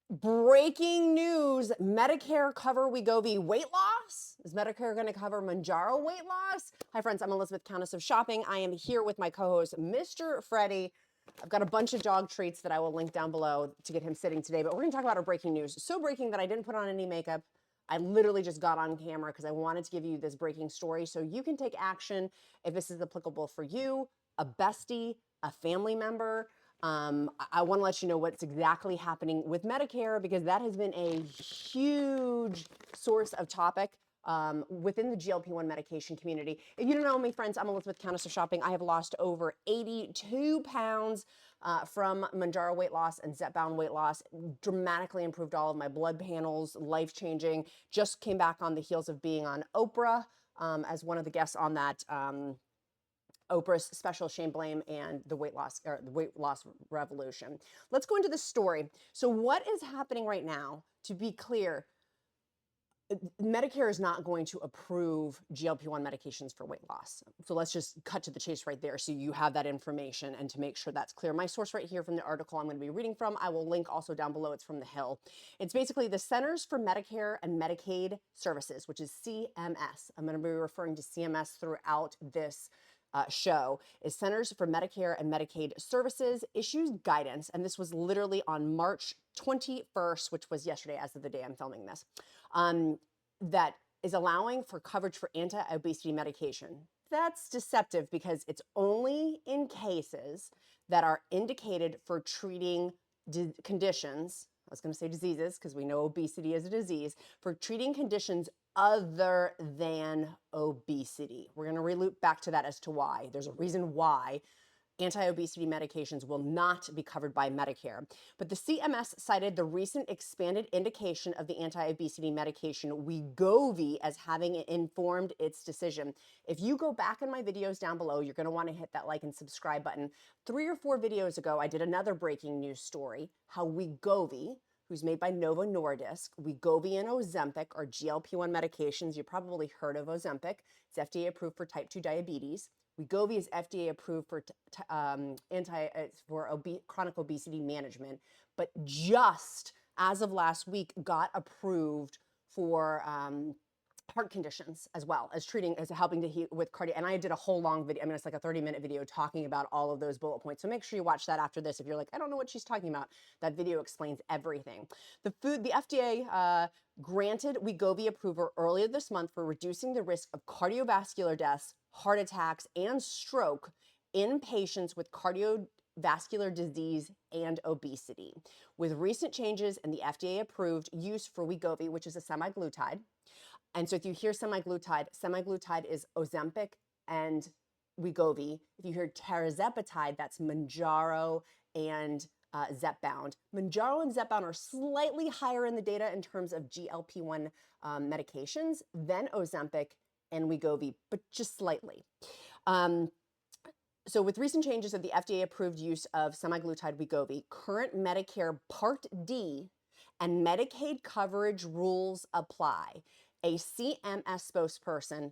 Breaking news, Medicare cover Wegovy weight loss? Is Medicare going to cover Mounjaro weight loss? Hi friends, I'm Elizabeth, Countess of Shopping. I am here with my co-host, Mr. Freddie. I've got a bunch of dog treats that I will link down below to get him sitting today, but we're going to talk about our breaking news. So breaking that I didn't put on any makeup. I literally just got on camera because I wanted to give you this breaking story so you can take action if this is applicable for you, a bestie, a family member. I want to let you know what's exactly happening with Medicare because that has been a huge source of topic within the GLP-1 medication community. If you don't know me, friends, I'm Elizabeth, Countess of Shopping. I have lost over 82 pounds from Mounjaro weight loss and Zepbound weight loss. Dramatically improved all of my blood panels, life-changing. Just came back on the heels of being on OPRAH as one of the guests on that Oprah's special Shame Blame and the weight loss revolution. Let's go into the story. So what is happening right now, to be clear, Medicare is not going to approve GLP-1 medications for weight loss. So let's just cut to the chase right there so you have that information and to make sure that's clear. My source right here from the article I'm going to be reading from, I will link also down below. It's from the Hill. It's basically the Centers for Medicare and Medicaid Services, which is CMS. I'm going to be referring to CMS throughout this show, is Centers for Medicare and Medicaid Services issues guidance, and this was literally on March 21st, which was yesterday as of the day I'm filming this, that is allowing for coverage for anti-obesity medication. That's deceptive because it's only in cases that are indicated for treating conditions. I was going to say diseases because we know obesity is a disease, for treating conditions other than obesity. We're going to reloop back to that as to why. There's a reason why anti-obesity medications will not be covered by Medicare. But the CMS cited the recent expanded indication of the anti-obesity medication Wegovy as having informed its decision. If you go back in my videos down below, you're going to want to hit that like and subscribe button. 3 or 4 videos ago, I did another breaking news story, how Wegovy, who's made by Novo Nordisk, Wegovy and Ozempic are GLP-1 medications. You probably heard of Ozempic. It's FDA approved for type 2 diabetes. Wegovy is FDA approved for chronic obesity management, but just as of last week got approved for heart conditions as well as treating, as helping to heal with cardio. And I did a whole long video. I mean, it's like a 30-minute video talking about all of those bullet points. So make sure you watch that after this. If you're like, I don't know what she's talking about, that video explains everything. The FDA granted Wegovy approval earlier this month for reducing the risk of cardiovascular deaths, heart attacks, and stroke in patients with cardiovascular disease and obesity. With recent changes in the FDA approved use for Wegovy, which is a semaglutide. And so if you hear semaglutide is Ozempic and Wegovy. If you hear tirzepatide, that's Mounjaro and Zepbound. Mounjaro and Zepbound are slightly higher in the data in terms of GLP-1 medications than Ozempic and Wegovy, but just slightly. So with recent changes of the FDA-approved use of semaglutide Wegovy, current Medicare Part D and Medicaid coverage rules apply. A CMS spokesperson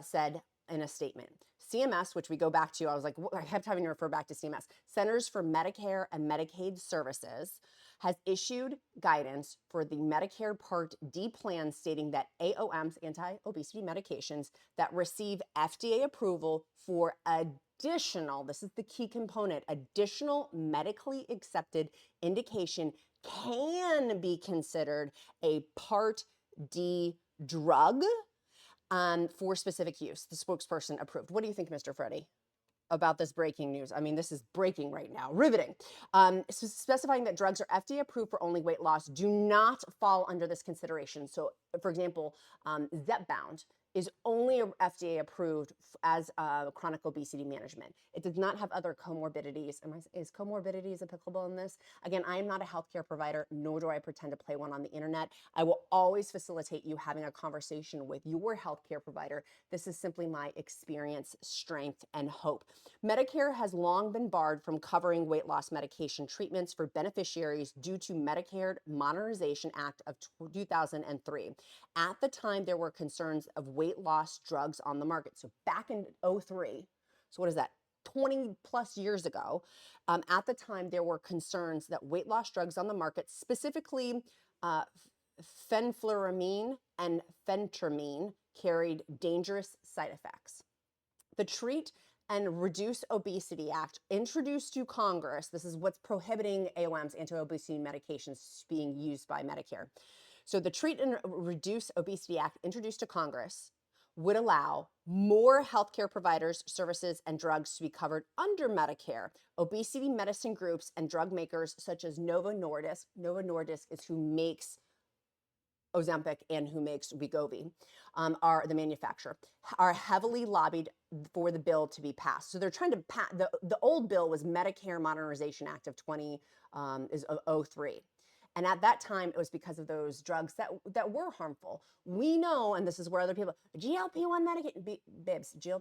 said in a statement. CMS, which we go back to, I was like, I kept having to refer back to CMS, Centers for Medicare and Medicaid Services, has issued guidance for the Medicare Part D plan stating that AOMs, anti-obesity medications, that receive FDA approval for additional, this is the key component, additional medically accepted indication can be considered a Part D drug for specific use. The spokesperson approved. What do you think, Mr. Freddie, about this breaking news? I mean, this is breaking right now, riveting. So specifying that drugs are FDA approved for only weight loss do not fall under this consideration. So, for example, Zepbound is only FDA approved as chronic obesity management. It does not have other comorbidities. Is comorbidities applicable in this? Again, I am not a healthcare provider, nor do I pretend to play one on the internet. I will always facilitate you having a conversation with your healthcare provider. This is simply my experience, strength, and hope. Medicare has long been barred from covering weight loss medication treatments for beneficiaries due to Medicare Modernization Act of 2003. At the time, there were concerns of weight loss drugs on the market. So back in 2003, so what is that? 20 plus years ago. At the time, there were concerns that weight loss drugs on the market, specifically fenfluramine and phentermine, carried dangerous side effects. The Treat and Reduce Obesity Act, introduced to Congress, this is what's prohibiting AOMs, anti-obesity medications, being used by Medicare. So the Treat and Reduce Obesity Act, introduced to Congress, would allow more healthcare providers, services, and drugs to be covered under Medicare. Obesity medicine groups and drug makers such as Novo Nordisk is who makes Ozempic and who makes Wegovy, are the manufacturer, are heavily lobbied for the bill to be passed. So they're trying to pass, the old bill was Medicare Modernization Act of 03. And at that time, it was because of those drugs that were harmful. We know, and this is where other people, GLP-1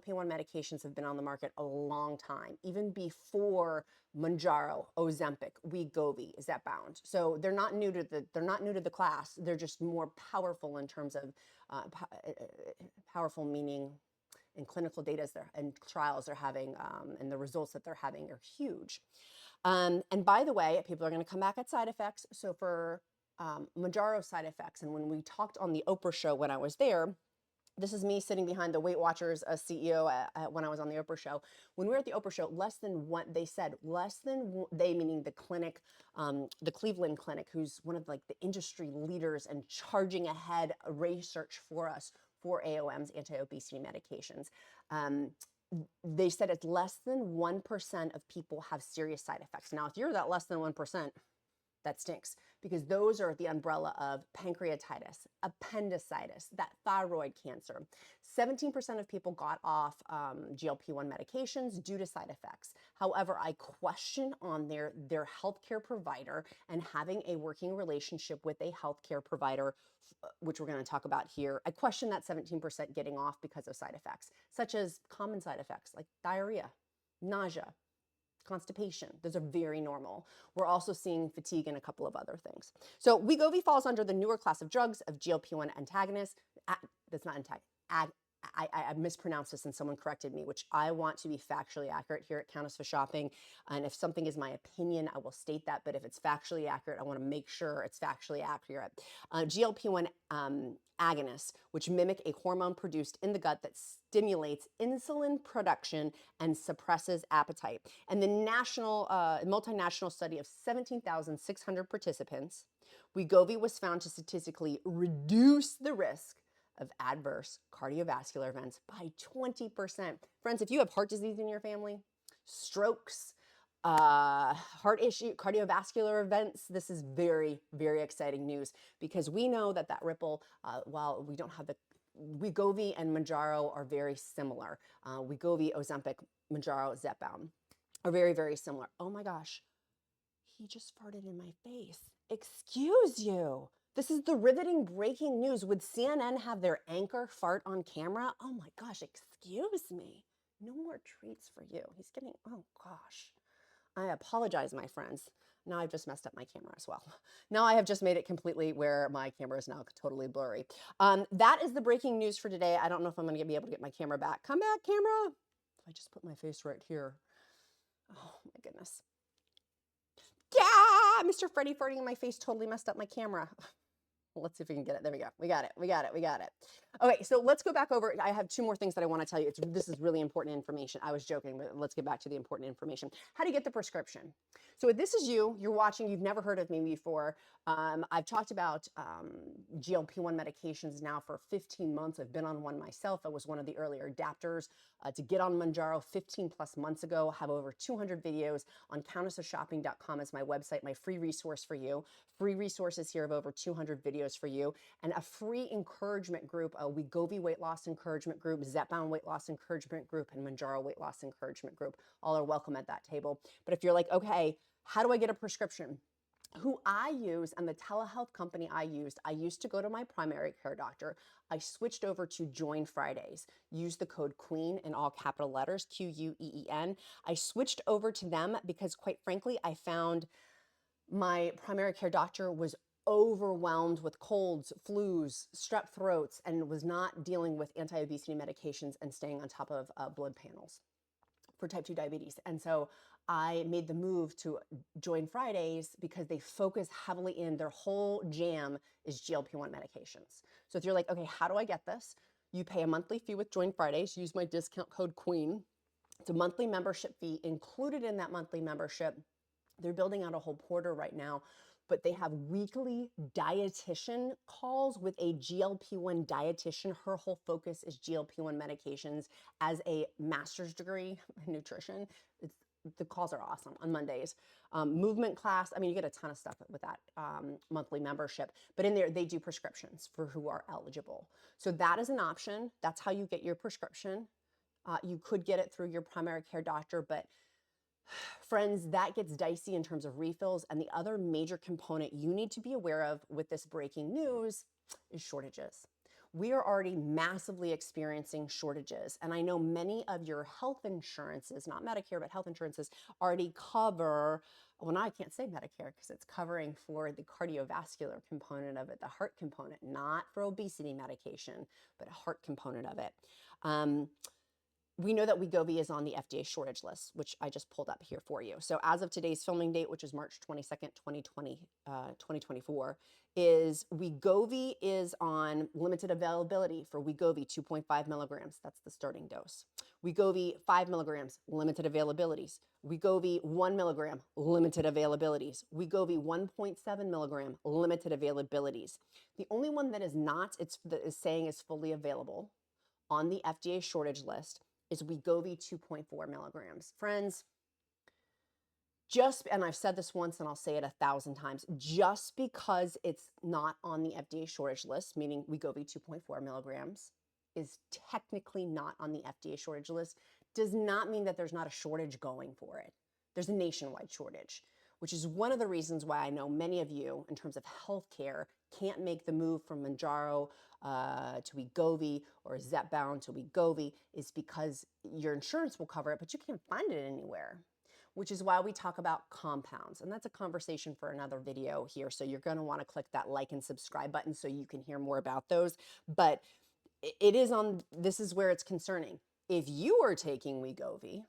medications have been on the market a long time, even before Mounjaro, Ozempic, Wegovy, Zepbound. So they're not new to the class. They're just more powerful in terms of powerful, meaning in clinical data and trials they're having, and the results that they're having are huge. And by the way, people are going to come back at side effects. So for Mounjaro side effects, and when we talked on the OPRAH show when I was there, this is me sitting behind the Weight Watchers CEO when I was on the OPRAH show. When we were at the OPRAH show, they meaning the clinic, the Cleveland clinic, who's one of like the industry leaders and charging ahead research for us for AOMs, anti-obesity medications. They said it's less than 1% of people have serious side effects. Now, if you're that less than 1%, that stinks, because those are the umbrella of pancreatitis, appendicitis, that thyroid cancer. 17% of people got off GLP-1 medications due to side effects. However, I question on their healthcare provider and having a working relationship with a healthcare provider, which we're going to talk about here. I question that 17% getting off because of side effects, such as common side effects like diarrhea, nausea, constipation. Those are very normal. We're also seeing fatigue and a couple of other things. So Wegovy falls under the newer class of drugs of GLP-1 antagonists. That's not antagonist. I mispronounced this and someone corrected me, which I want to be factually accurate here at Countess for Shopping. And if something is my opinion, I will state that. But if it's factually accurate, I want to make sure it's factually accurate. GLP-1 agonists, which mimic a hormone produced in the gut that stimulates insulin production and suppresses appetite. And the multinational study of 17,600 participants, Wegovy was found to statistically reduce the risk of adverse cardiovascular events by 20%. Friends, if you have heart disease in your family, strokes, heart issue, cardiovascular events, this is very, very exciting news, because we know that ripple, while we don't have the Wegovy and Mounjaro are very similar. Wegovy, Ozempic, Mounjaro, Zepbound are very, very similar. Oh my gosh, he just farted in my face. Excuse you. This is the riveting breaking news. Would CNN have their anchor fart on camera? Oh my gosh, excuse me. No more treats for you. He's getting, oh gosh. I apologize, my friends. Now I've just messed up my camera as well. Now I have just made it completely where my camera is now totally blurry. That is the breaking news for today. I don't know if I'm going to be able to get my camera back. Come back, camera. If I just put my face right here. Oh my goodness. Yeah, Mr. Freddy farting in my face totally messed up my camera. Let's see if we can get it. There we go. We got it. Okay, so let's go back over. I have two more things that I want to tell you. This is really important information. I was joking, but let's get back to the important information. How to get the prescription. So if this is you're watching, you've never heard of me before. I've talked about GLP-1 medications now for 15 months. I've been on one myself. I was one of the earlier adapters to get on Mounjaro 15 plus months ago. I have over 200 videos on countessofshopping.com as my website, my free resource for you. Free resources here of over 200 videos for you, and a free encouragement group, a Wegovy weight loss encouragement group, Zepbound weight loss encouragement group, and Mounjaro weight loss encouragement group. All are welcome at that table. But if you're like, okay, how do I get a prescription? Who I use and the telehealth company I used to go to my primary care doctor. I switched over to Join Fridays. Use the code QUEEN in all capital letters, QUEEN. I switched over to them because, quite frankly, I found my primary care doctor was overwhelmed with colds, flus, strep throats, and was not dealing with anti-obesity medications and staying on top of blood panels. for type 2 diabetes. And so I made the move to join Fridays because they focus heavily in their whole jam is GLP-1 medications. So if you're like, okay, how do I get this? You pay a monthly fee with Join Fridays, use my discount code QUEEN. It's a monthly membership fee. Included in that monthly membership, they're building out a whole portal right now, but they have weekly dietitian calls with a GLP-1 dietitian. Her whole focus is GLP-1 medications as a master's degree in nutrition. The calls are awesome on Mondays. Movement class, I mean, you get a ton of stuff with that monthly membership, but in there, they do prescriptions for who are eligible. So that is an option. That's how you get your prescription. You could get it through your primary care doctor, but friends, that gets dicey in terms of refills. And the other major component you need to be aware of with this breaking news is shortages. We are already massively experiencing shortages. And I know many of your health insurances, not Medicare, but health insurances already cover, well, now I can't say Medicare because it's covering for the cardiovascular component of it, the heart component, not for obesity medication, but a heart component of it. We know that Wegovy is on the FDA shortage list, which I just pulled up here for you. So as of today's filming date, which is March 22nd, 2024, is Wegovy is on limited availability for Wegovy 2.5 milligrams. That's the starting dose. Wegovy 5 milligrams, limited availabilities. Wegovy 1 milligram, limited availabilities. Wegovy 1.7 milligram, limited availabilities. The only one that is not, that is saying is fully available on the FDA shortage list is Wegovy 2.4 milligrams. Friends, and I've said this once and I'll say it 1,000 times, just because it's not on the FDA shortage list, meaning Wegovy 2.4 milligrams is technically not on the FDA shortage list, does not mean that there's not a shortage going for it. There's a nationwide shortage, which is one of the reasons why I know many of you, in terms of healthcare, can't make the move from Mounjaro to Wegovy or Zepbound to Wegovy, is because your insurance will cover it, but you can't find it anywhere, which is why we talk about compounds. And that's a conversation for another video here. So you're going to want to click that like and subscribe button so you can hear more about those. But it is on, this is where it's concerning. If you are taking Wegovy,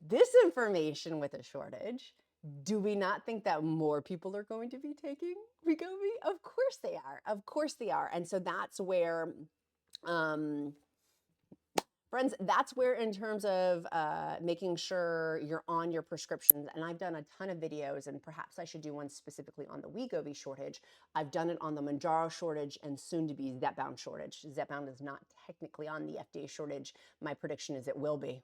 this information with a shortage, do we not think that more people are going to be taking Wegovy? Of course they are. Of course they are. And so that's where, friends, that's where in terms of making sure you're on your prescriptions, and I've done a ton of videos, and perhaps I should do one specifically on the Wegovy shortage. I've done it on the Mounjaro shortage and soon to be Zepbound shortage. Zepbound is not technically on the FDA shortage. My prediction is it will be.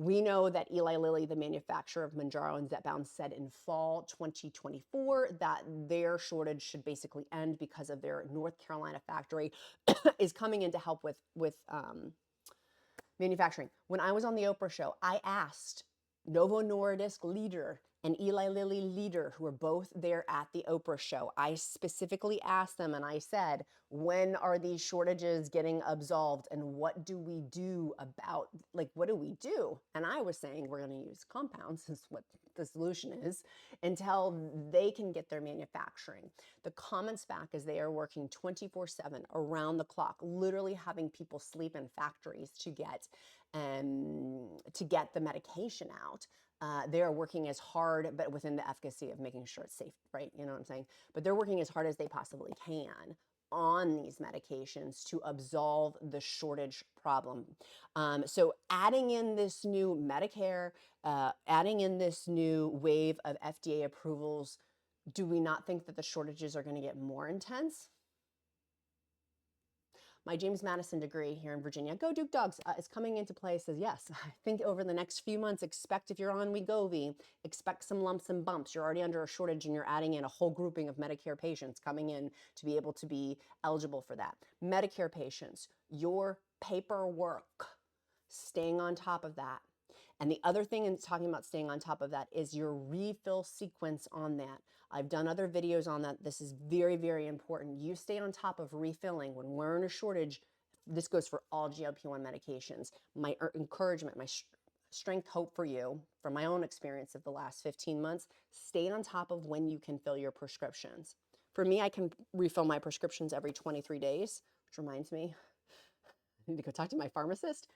We know that Eli Lilly, the manufacturer of Mounjaro and Zepbound, said in fall 2024 that their shortage should basically end because of their North Carolina factory is coming in to help with manufacturing. When I was on the OPRAH show, I asked Novo Nordisk leader and Eli Lilly leader, who were both there at the OPRAH show, I specifically asked them and I said, when are these shortages getting absolved and what do we do about, like, what do we do? And I was saying, we're going to use compounds is what the solution is until they can get their manufacturing. The comments back is they are working 24/7 around the clock, literally having people sleep in factories to get the medication out. They are working as hard, but within the efficacy of making sure it's safe, right? You know what I'm saying? But they're working as hard as they possibly can on these medications to absolve the shortage problem. So adding in this new Medicare, adding in this new wave of FDA approvals, do we not think that the shortages are going to get more intense? My James Madison degree here in Virginia, go Duke Dogs, is coming into play. Says yes. I think over the next few months, expect, if you're on Wegovy, expect some lumps and bumps. You're already under a shortage and you're adding in a whole grouping of Medicare patients coming in to be able to be eligible for that. Medicare patients, your paperwork, staying on top of that. And the other thing in talking about staying on top of that is your refill sequence on that. I've done other videos on that. This is very, very important. You stay on top of refilling. When we're in a shortage, this goes for all GLP-1 medications. My encouragement, my strength, hope for you, from my own experience of the last 15 months, stay on top of when you can fill your prescriptions. For me, I can refill my prescriptions every 23 days, which reminds me, I need to go talk to my pharmacist.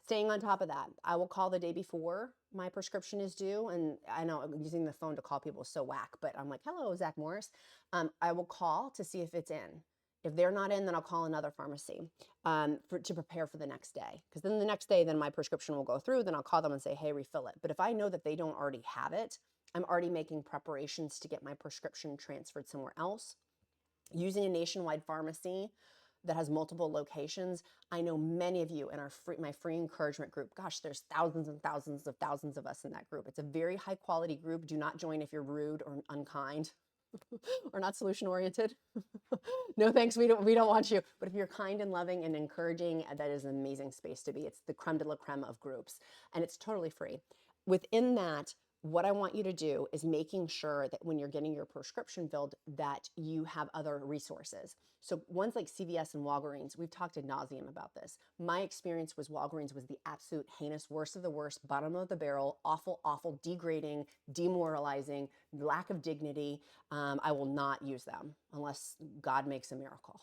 Staying on top of that, I will call the day before my prescription is due. And I know using the phone to call people is so whack, but I'm like, hello, Zach Morris. I will call to see if it's in. If they're not in, then I'll call another pharmacy to prepare for the next day. Because then the next day, then my prescription will go through. Then I'll call them and say, hey, refill it. But if I know that they don't already have it, I'm already making preparations to get my prescription transferred somewhere else. Using a nationwide pharmacy that has multiple locations. I know many of you in my free encouragement group, gosh, there's thousands and thousands of us in that group. It's a very high quality group. Do not join if you're rude or unkind or not solution oriented. No thanks, we don't want you. But if you're kind and loving and encouraging, that is an amazing space to be. It's the creme de la creme of groups, and it's totally free. Within that, what I want you to do is making sure that when you're getting your prescription filled, that you have other resources. So ones like CVS and Walgreens, we've talked ad nauseum about this. My experience was Walgreens was the absolute heinous, worst of the worst, bottom of the barrel, awful, awful, degrading, demoralizing, lack of dignity. I will not use them unless God makes a miracle.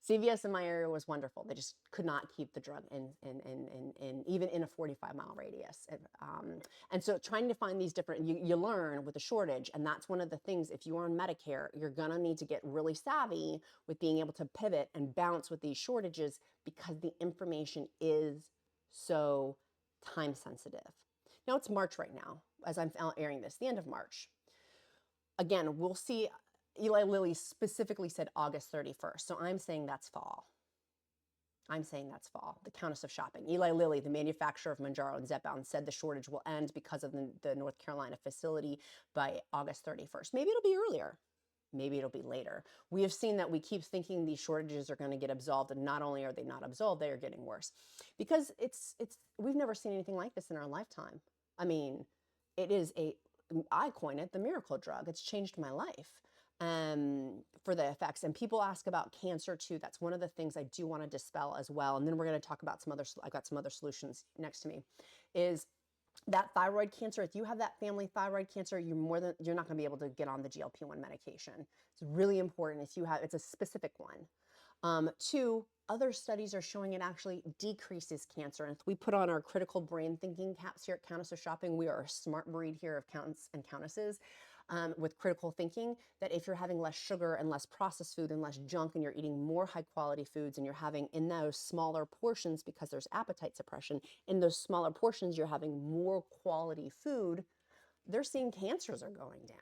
CVS in my area was wonderful. They just could not keep the drug in even in a 45-mile radius. And so trying to find these different, you learn with a shortage. And that's one of the things, if you are on Medicare, you're gonna need to get really savvy with being able to pivot and bounce with these shortages because the information is so time sensitive. Now it's March right now, as I'm airing this, the end of March. Again, we'll see. Eli Lilly specifically said August 31st. So I'm saying that's fall. The Countess of shopping. Eli Lilly, the manufacturer of Mounjaro and Zepbound, said the shortage will end because of the North Carolina facility by August 31st. Maybe it'll be earlier. Maybe it'll be later. We have seen that we keep thinking these shortages are going to get absolved, and not only are they not absolved, they are getting worse. Because we've never seen anything like this in our lifetime. I mean, I coin it the miracle drug. It's changed my life. For the effects. And people ask about cancer too. That's one of the things I do want to dispel as well. And then we're going to talk about I've got some other solutions next to me, is that thyroid cancer. If you have that family thyroid cancer, you're not going to be able to get on the GLP-1 medication. It's really important it's a specific one. Two, other studies are showing it actually decreases cancer. And if we put on our critical brain thinking caps here at Countess of Shopping, we are a smart breed here of countess and countesses. With critical thinking, that if you're having less sugar and less processed food and less junk, and you're eating more high quality foods, and you're having in those smaller portions, because there's appetite suppression, in those smaller portions, you're having more quality food, they're seeing cancers are going down.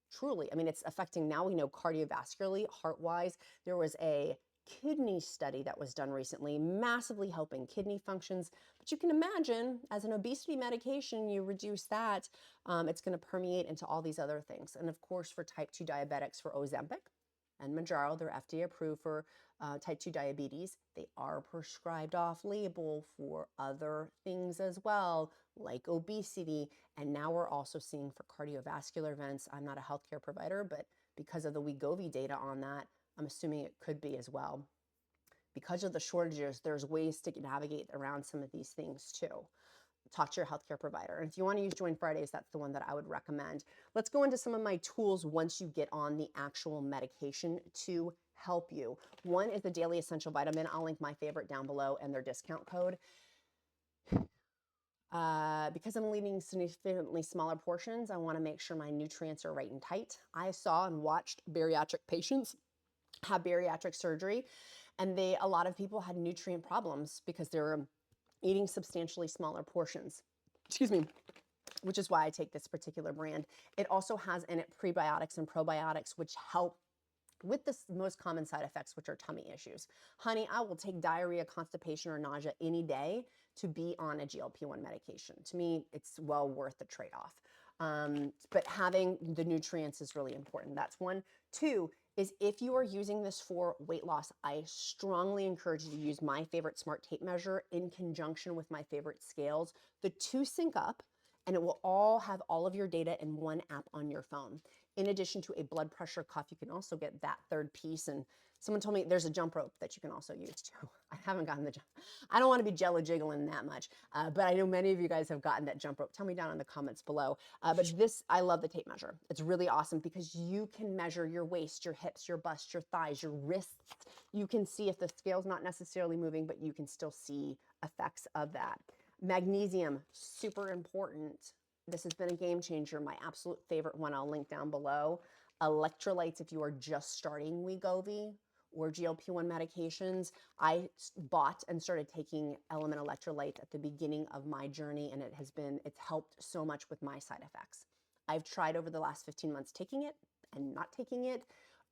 Truly. I mean, it's affecting, now we know cardiovascularly, heart-wise. There was a kidney study that was done recently, massively helping kidney functions. But you can imagine, as an obesity medication, you reduce that, it's going to permeate into all these other things. And of course, for type 2 diabetics, for Ozempic and Mounjaro, they're FDA approved for type 2 diabetes. They are prescribed off-label for other things as well, like obesity. And now we're also seeing for cardiovascular events. I'm not a healthcare provider, but because of the Wegovy data on that, I'm assuming it could be as well. Because of the shortages, there's ways to navigate around some of these things too. Talk to your healthcare provider. And if you want to use Join Fridays, that's the one that I would recommend. Let's go into some of my tools once you get on the actual medication to help you. One is the Daily Essential Vitamin. I'll link my favorite down below and their discount code. Because I'm eating significantly smaller portions, I want to make sure my nutrients are right and tight. I saw and watched bariatric patients have bariatric surgery, and a lot of people had nutrient problems because they're eating substantially smaller portions. Excuse me, which is why I take this particular brand. It also has in it prebiotics and probiotics, which help with the most common side effects, which are tummy issues. Honey, I will take diarrhea, constipation, or nausea any day to be on a GLP-1 medication. To me, it's well worth the trade-off. But having the nutrients is really important. That's one. Two is, if you are using this for weight loss, I strongly encourage you to use my favorite smart tape measure in conjunction with my favorite scales. The two sync up, and it will all have all of your data in one app on your phone. In addition to a blood pressure cuff, you can also get that third piece. And someone told me there's a jump rope that you can also use too. I haven't gotten the jump. I don't want to be jello jiggling that much, but I know many of you guys have gotten that jump rope. Tell me down in the comments below. But I love the tape measure. It's really awesome because you can measure your waist, your hips, your bust, your thighs, your wrists. You can see if the scale's not necessarily moving, but you can still see effects of that. Magnesium, super important. This has been a game changer. My absolute favorite one, I'll link down below. Electrolytes, if you are just starting Wegovy or GLP-1 medications. I bought and started taking Element Electrolyte at the beginning of my journey, and it's helped so much with my side effects. I've tried over the last 15 months taking it and not taking it.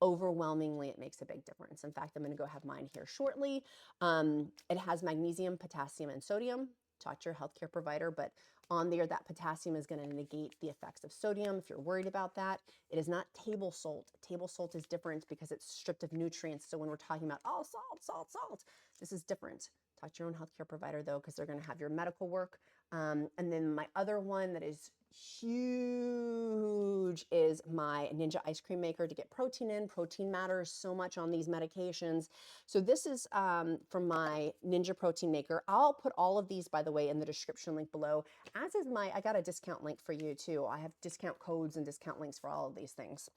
Overwhelmingly, it makes a big difference. In fact, I'm going to go have mine here shortly. It has magnesium, potassium, and sodium. Talk to your healthcare provider, but on there, that potassium is going to negate the effects of sodium if you're worried about that. It is not table salt. Table salt is different because it's stripped of nutrients. So when we're talking about, oh, salt, this is different. Talk to your own healthcare provider, though, because they're going to have your medical work. And then my other one that is huge is my Ninja ice cream maker to get protein in. Protein matters so much on these medications. So this is from my Ninja protein maker. I'll put all of these, by the way, in the description link below, as is I got a discount link for you too. I have discount codes and discount links for all of these things.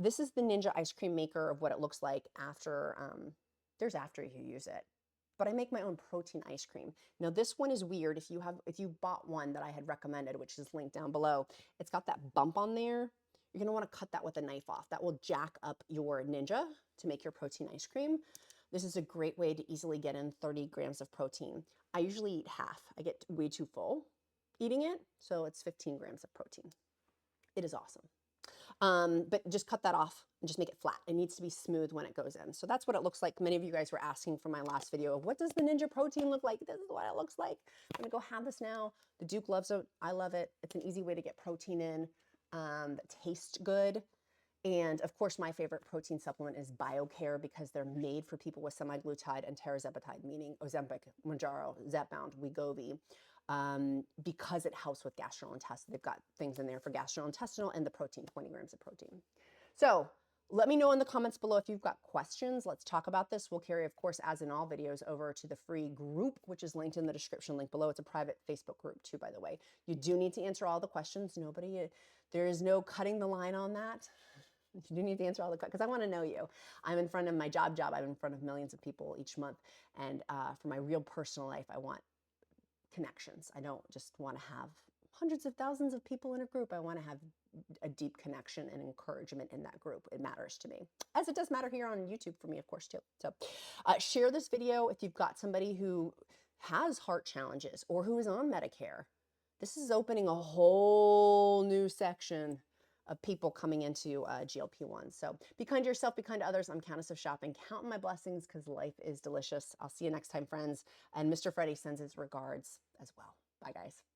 This is the Ninja ice cream maker of what it looks like after, there's after you use it. But I make my own protein ice cream. Now this one is weird. If you bought one that I had recommended, which is linked down below, it's got that bump on there. You're gonna wanna cut that with a knife off. That will jack up your Ninja to make your protein ice cream. This is a great way to easily get in 30 grams of protein. I usually eat half. I get way too full eating it, so it's 15 grams of protein. It is awesome. But just cut that off and just make it flat. It needs to be smooth when it goes in. So that's what it looks like. Many of you guys were asking for my last video of what does the Ninja protein look like? This is what it looks like. I'm gonna go have this now. The Duke loves it. I love it. It's an easy way to get protein in that tastes good. And of course, my favorite protein supplement is Biocare because they're made for people with semaglutide and tirzepatide, meaning Ozempic, Mounjaro, Zepbound, Wegovy, because it helps with gastrointestinal. They've got things in there for gastrointestinal and the protein, 20 grams of protein. So let me know in the comments below if you've got questions. Let's talk about this. We'll carry, of course, as in all videos, over to the free group, which is linked in the description link below. It's a private Facebook group too, by the way. You do need to answer all the questions. There is no cutting the line on that. You do need to answer all the questions because I want to know you. I'm in front of my job. I'm in front of millions of people each month. And for my real personal life, I want connections. I don't just want to have hundreds of thousands of people in a group. I want to have a deep connection and encouragement in that group. It matters to me, as it does matter here on YouTube for me, of course, too. So share this video if you've got somebody who has heart challenges or who is on Medicare. This is opening a whole new section of people coming into GLP-1. So be kind to yourself, be kind to others. I'm Countess of Shopping. Counting my blessings because life is delicious. I'll see you next time, friends. And Mr. Freddie sends his regards as well. Bye, guys.